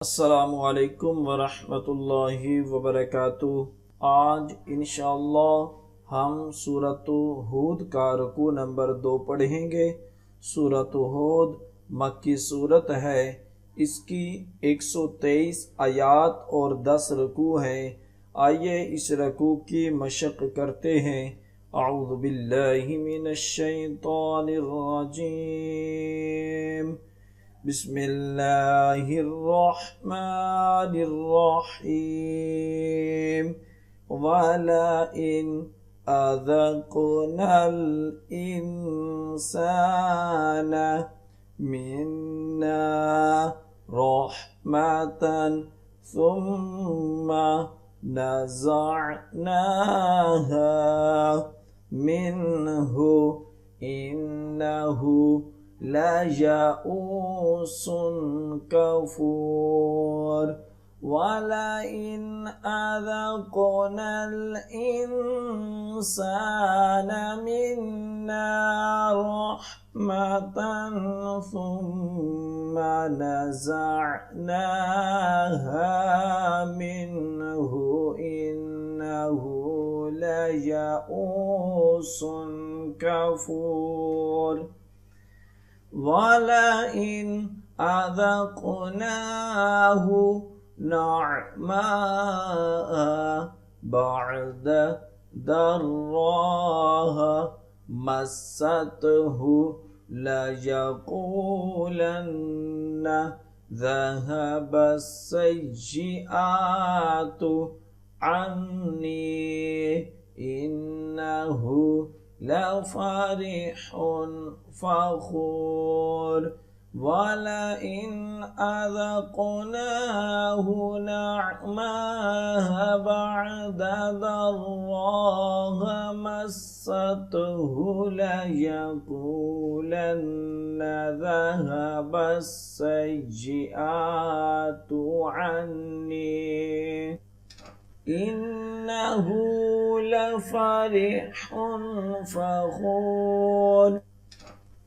अस्सलामुअलैकुम वरहमतुल्लाहि वबरकातुह। आज इंशाअल्लाह हम सूरत हूद का रुकू नंबर 2 पढ़ेंगे। सूरत हूद मक्की सूरत है। इसकी 123 आयात और 10 रुकू हैं। आइए इस रुकू की मशक करते हैं। अऊज़ु बिल्लाहि मिनश शैतानिर रजीम। बिस्मिल्लाहिर्रहमानिर्रहीम। वलइन अज़क़नल इंसान मिन्ना रहमतन सुम्मा नज़अनाहा मिन्हु इन्नहु लयऊसुन कफूर। वलइन अज़क़नल इंसान मिन्ना रहमतन सुम्मा नज़अनाहा मिन्हु इन्नहु लयऊसुन कफूर। वलइन अज़क़नाहु नअमाअ बअद दर्राह मस्सतहु लयक़ूलन्न ज़हबस्सय्यिआतु अन्नी इन्नहु लफ़रिहुन फ़ख़ूर। वलइन अज़क़नाहु नअमाअ बअद दर्राह मस्सतहु लयक़ूलन्न ज़हबस्सय्यिआतु अन्नी इन्नहु लफ़रिहुन फ़ख़ूर।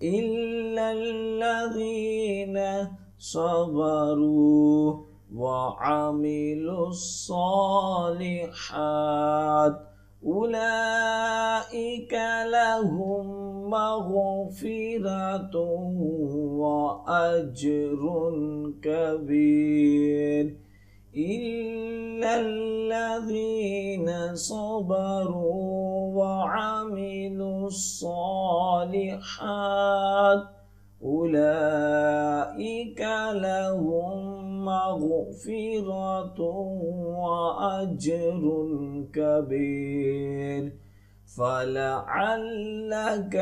इल्लल्लज़ीन सबरू वअमिलुस्सालिहात उलाइक लहुम मग़फ़िरतुन व अज्रुन कबीर। इल्लल्लज़ीन सबरू वअमिलुस्सालिहात उलाइक लहुम मग़फ़िरतुन व अज्रुन कबीर। फलअल्लक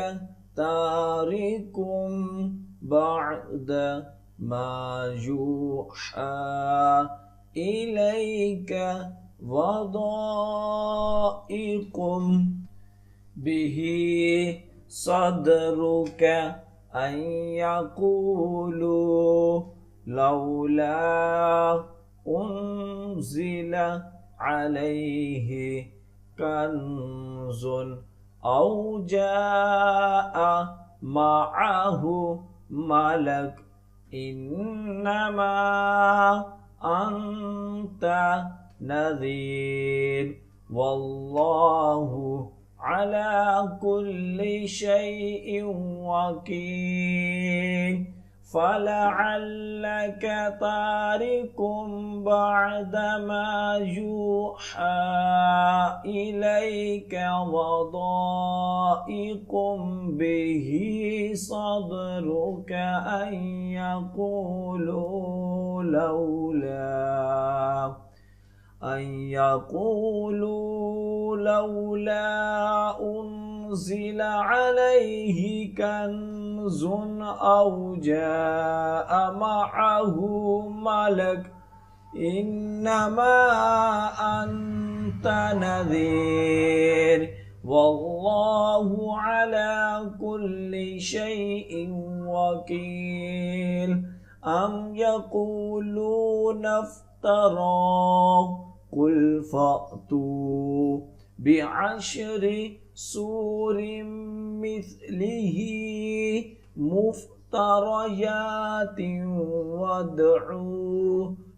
तारिकुम बअद मा यूहा इलैक वदाइकुम बिही सदरुक अन यक़ूलू लौला उन्ज़िल अलैहि कन्ज़ुन औ जाअ मअहु मलक इन्नमा अंत नज़ीर वल्लाहु अला कुल्लि शैइन वकील। फलअल्लक तारिकुम बअद मा यूहा इलैक वदाइकुम बिही सदरुक अन यक़ूलू लौला उन्ज़िल अलैहि कन्ज़ुन औ जाअ मअहु मलक इन्नमा अंत नज़ीर वल्लाहु अला कुल्लि शैइन वकील। अम यक़ूलून इफ्तरा कुल फ़अतू बिअश्रि सूरिम मिस्लिही मुफ्तरयातिन वदऊ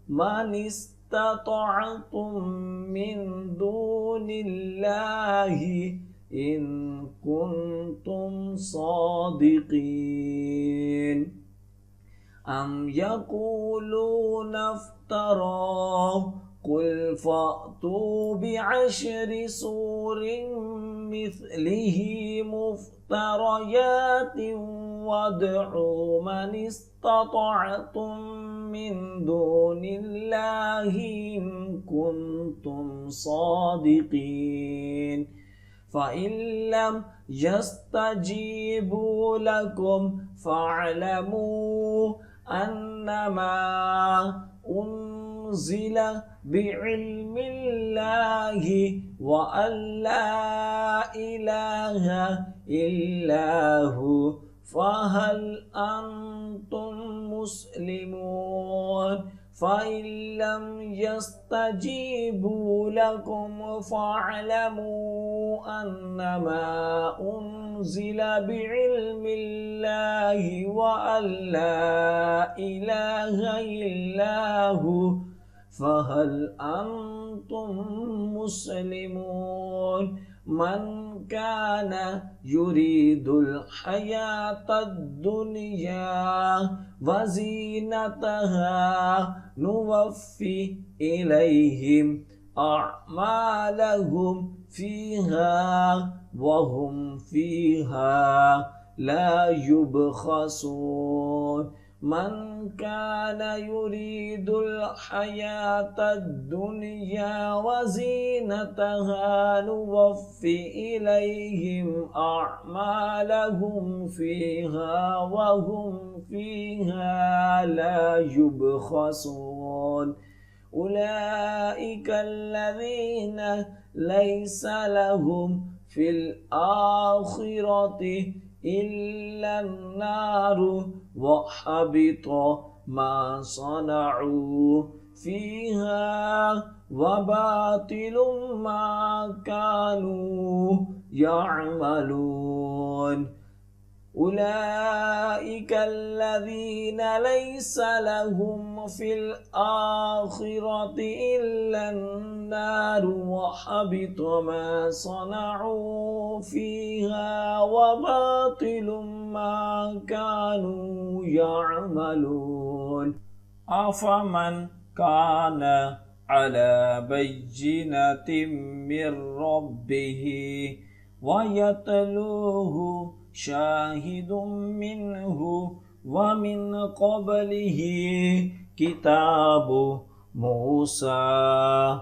من استطعتم من دون الله إن كنتم صادقين أم يقولون افتراه قل فأتوا بعشر سور مثله مفتريات وادعوا من استطعتم من دون الله إن كنتم صادقين فإن لم يستجيبوا لكم فاعلموا أنما أنزل بعلم الله وأن لا إله إلا هو فهل أنتم مسلمون فإن لم يستجيبوا لكم فاعلموا أنما أنزل بعلم الله وأن لا إله إلا هو فهل أنتم مسلمون من كان يريد الحياة الدنيا وزينتها نوفي إليهم أعمالهم فيها وهم فيها لا يبخسون من كان يريد الحياة الدنيا وزينتها نوفي إليهم أعمالهم فيها وهم فيها لا يبخسون أولئك الذين ليس لهم في الآخرة إلا النار وحبط ما صنعوا فيها وباطل ما كانوا يعملون أولئك الذين ليس لهم في الآخرة إلا النار وحبط ما صنعوا فيها وباطل ما كانوا يعملون أفمن كان على بينة من ربه ويتلوه شاهد منه ومن قبله كتاب موسى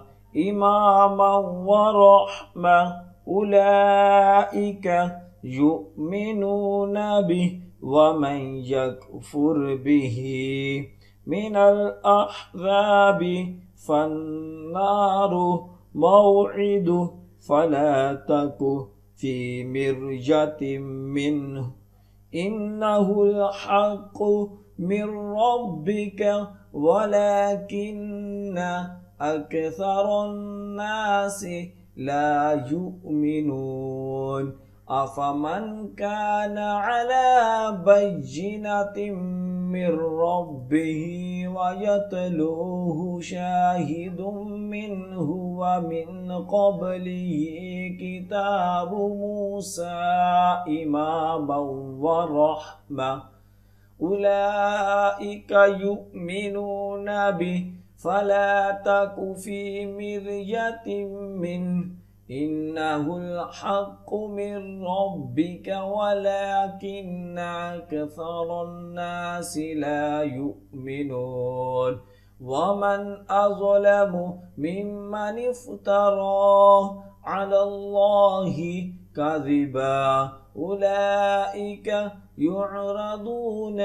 إماما ورحمة أولئك يؤمنون به ومن يكفر به من الأحزاب فالنار موعده فلا تك في مرجة منه إنه الحق من ربك ولكن أكثر الناس لا يؤمنون أفمن كان على بينة من ربه ويتلوه شاهد منه ومن قبله كتاب موسى إماما ورحمة أولئك يؤمنون به فلا تك في مرية منه إنه الحق من ربك ولكن أكثر الناس لا يؤمنون ومن أظلم ممن افترى على الله كذبا أولئك يعرضون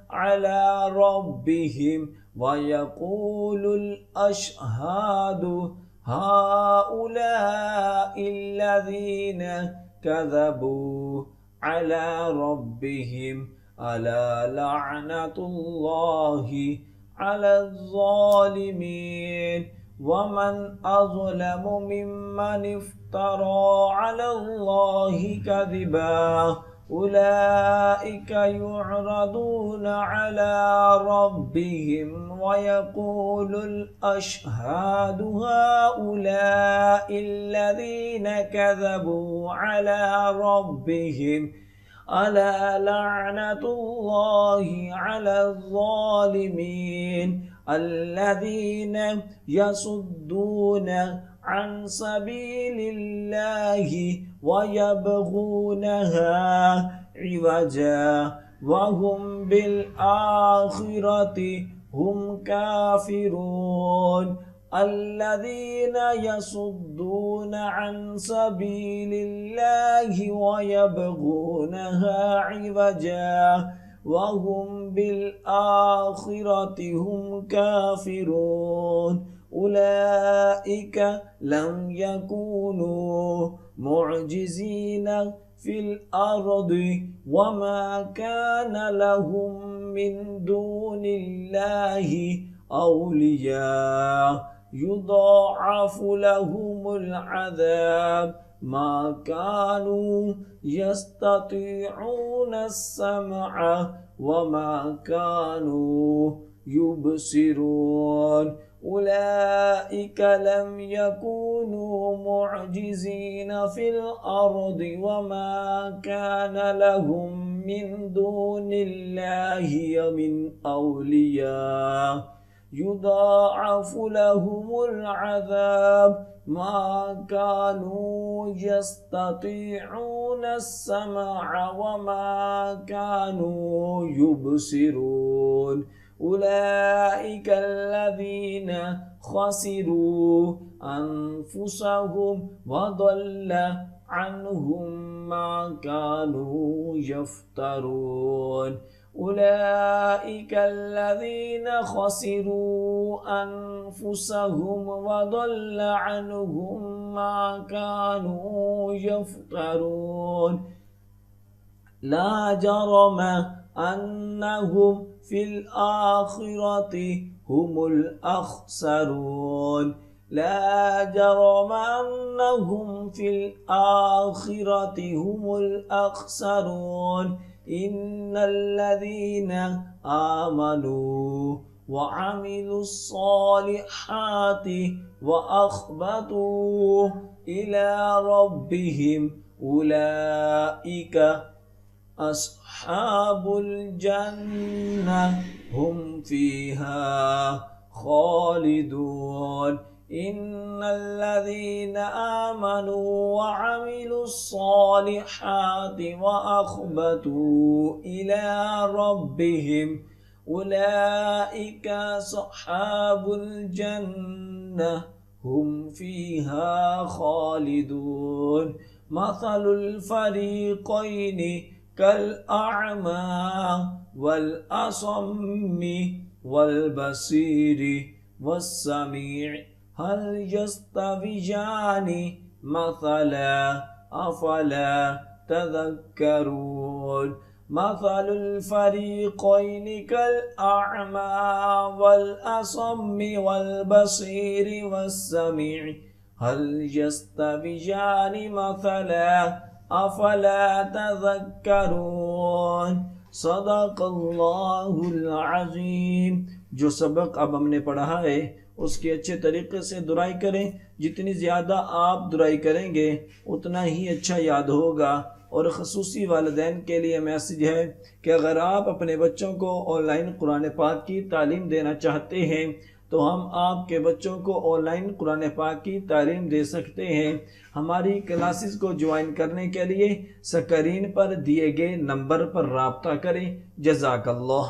على ربهم ويقول الأشهاد هؤلاء الذين كذبوا على ربهم ألا لعنة الله على الظالمين ومن أظلم ممن افترى على الله كذبا أولئك يعرضون على ربهم ويقول الأشهاد هؤلاء الذين كذبوا على ربهم ألا لعنة الله على الظالمين الذين يصدون عن سبيل الله ويبغونها عوجا وهم بالآخرة هم كافرون الذين يصدون عن سبيل الله ويبغونها عوجا وهم بالآخرة هم كافرون أولئك لم يكونوا معجزين في الأرض وما كان لهم من دون الله أولياء يضاعف لهم العذاب ما كانوا يستطيعون السمع وما كانوا يبصرون أولئك لم يكونوا معجزين في الأرض وما كان لهم من دون الله من أولياء يضاعف لهم العذاب ما كانوا يستطيعون السمع وما كانوا يبصرون أولئك الذين خسروا أنفسهم وضل عنهم ما كانوا يفترون أولئك الذين خسروا أنفسهم وضل عنهم ما كانوا يفترون لا جرم أنهم في الآخرة هم الأخسرون لا جرم أنهم في الآخرة هم الأخسرون إن الذين آمنوا وعملوا الصالحات وأخبتوا إلى ربهم أولئك أصحاب الجنة هم فيها خالدون إن الذين آمنوا وعملوا الصالحات وأخبتوا إلى ربهم أولئك أصحاب الجنة هم فيها خالدون مثل الفريقين كالأعمى والأصم والبصير والسميع هل يستويان مثلا أفلا تذكرون مثل الفريقين كالأعمى والأصم والبصير والسميع هل يستويان مثلا أفلا تذكرون صدق अल्लाहुल अज़ीम। जो सबक अब हमने पढ़ा है उसकी अच्छे तरीके से दुराई करें। जितनी ज़्यादा आप दुराई करेंगे उतना ही अच्छा याद होगा। और ख़ुसूसी वालिदैन के लिए मैसेज है कि अगर आप अपने बच्चों को ऑनलाइन कुरान पाक की तालीम देना चाहते हैं तो हम आपके बच्चों को ऑनलाइन कुरान पाक की तालीम दे सकते हैं। हमारी क्लासेस को ज्वाइन करने के लिए स्क्रीन पर दिए गए नंबर पर राब्ता करें। जज़ाकल्लाह।